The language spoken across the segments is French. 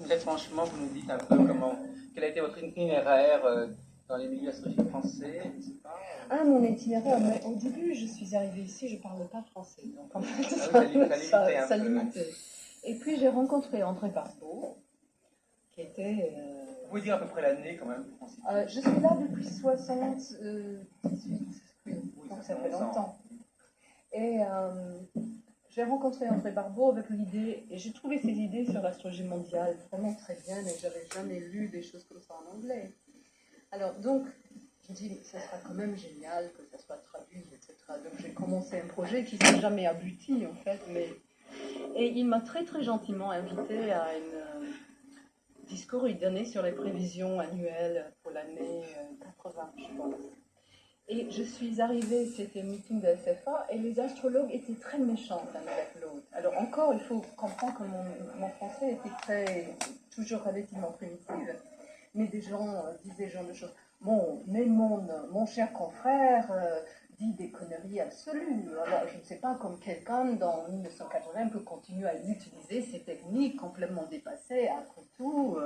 Très franchement, vous nous dites un peu quel a été votre itinéraire dans les milieux astrologiques français, etc. Ah, mon itinéraire, mais au début, je suis arrivée ici, je ne parlais pas français, donc en fait, Ah oui, ça limitait un peu. limitait. Et puis j'ai rencontré André Barbeau, qui était... Vous pouvez dire à peu près l'année quand même pour qu'on situe. je suis là depuis 78, oui, Oui, donc ça ça fait fait longtemps. longtemps. Et j'ai rencontré André Barbeau avec l'idée, et j'ai trouvé ses idées sur l'astrologie mondiale vraiment très bien, et j'avais jamais lu des choses comme ça en anglais. Alors donc, je me dis, ça sera quand même génial que ça soit traduit, etc. Donc j'ai commencé un projet qui n'a jamais abouti en fait, et il m'a très très gentiment invité à un discours il donnait sur les prévisions annuelles pour l'année 80, je pense. Et je suis arrivée, c'était un meeting de SFA, et les astrologues étaient très méchants l'un avec l'autre. Alors encore, il faut comprendre que mon français était toujours relativement primitif, mais des gens disaient ce genre de choses. Bon, mais mon cher confrère dit des conneries absolues. Alors, je ne sais pas comme quelqu'un dans 1980 peut continuer à utiliser ces techniques complètement dépassées, après tout.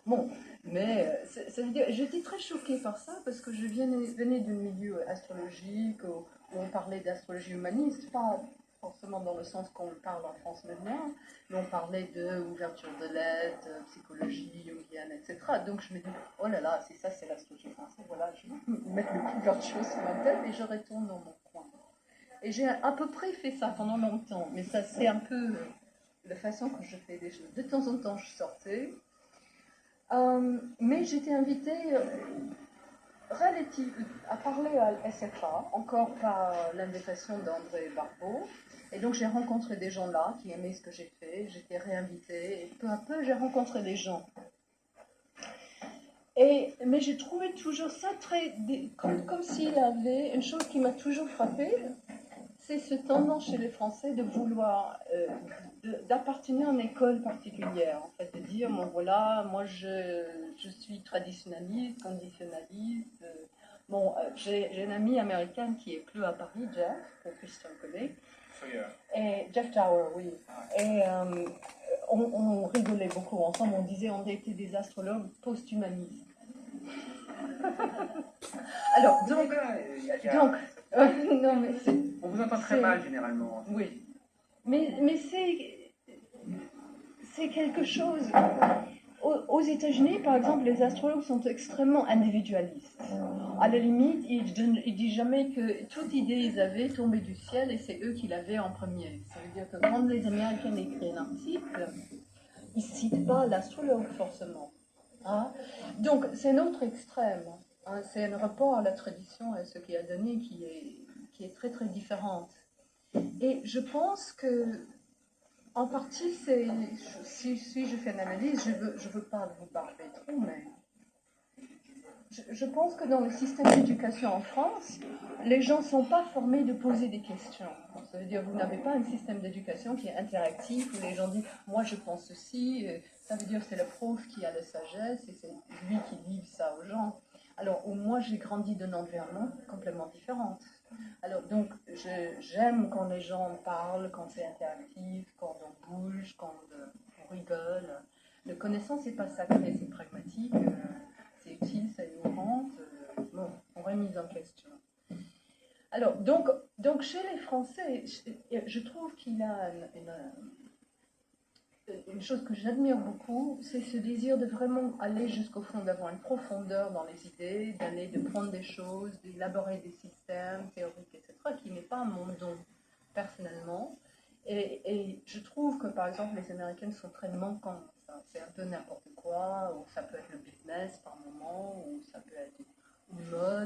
Bon, mais ça veut dire, j'étais très choquée par ça parce que je venais d'un milieu astrologique où on parlait d'astrologie humaniste, pas forcément dans le sens qu'on le parle en France maintenant, mais on parlait d'ouverture de l'être, psychologie jungienne, etc. Donc je me dis, oh là là, c'est ça, c'est l'astrologie française, voilà, je vais mettre le couverture sur ma tête et je retourne dans mon coin. Et j'ai à peu près fait ça pendant longtemps, mais ça c'est un peu la façon que je fais des choses. De temps en temps, je sortais. Mais j'étais invitée à parler à SFA, encore par l'invitation d'André Barbeau. Et donc j'ai rencontré des gens là qui aimaient ce que j'ai fait. J'étais réinvitée et peu à peu j'ai rencontré des gens. Mais j'ai trouvé toujours ça comme s'il y avait une chose qui m'a toujours frappée, c'est ce tendance chez les Français de vouloir d'appartenir à une école particulière, en fait, de dire, bon voilà, moi je suis traditionnaliste, conditionnaliste. J'ai une amie américaine qui est plus à Paris, Jeff, que Christian connaît. Et Jeff Tower, oui. Et on rigolait beaucoup ensemble, on disait on était des astrologues post-humanistes. Alors, donc, non, mais on vous entend très mal généralement. Oui. Mais c'est quelque chose. Aux États-Unis, par exemple, les astrologues sont extrêmement individualistes. À la limite, ils disent jamais que toute idée ils avaient tombé du ciel et c'est eux qui l'avaient en premier. Ça veut dire que quand les Américains écrivent un article, ils ne citent pas l'astrologue forcément. Hein? Donc, c'est un autre extrême. Hein? C'est un rapport à la tradition et à ce qui a donné qui est très très différente. Et je pense que en partie, si je fais une analyse, je veux pas vous parler trop, mais je pense que dans le système d'éducation en France, les gens ne sont pas formés de poser des questions. Ça veut dire que vous n'avez pas un système d'éducation qui est interactif, où les gens disent « moi je pense ceci », ça veut dire que c'est le prof qui a la sagesse, et c'est lui qui livre ça aux gens. Alors, moi j'ai grandi d'un environnement complètement différent. Alors, donc, j'aime quand les gens parlent, quand c'est interactif, quand on bouge, quand on rigole. La connaissance n'est pas sacrée, c'est pragmatique, c'est utile, ça innocente. Bon, on remise en question. Alors, donc chez les Français, je trouve qu'il y a une chose que j'admire beaucoup, c'est ce désir de vraiment aller jusqu'au fond, d'avoir une profondeur dans les idées, de prendre des choses, d'élaborer des systèmes théoriques, etc., qui n'est pas mon don personnellement. Et je trouve que, par exemple, les Américaines sont très manquants. C'est un peu n'importe quoi, ou ça peut être le business par moment, ou ça peut être une mode.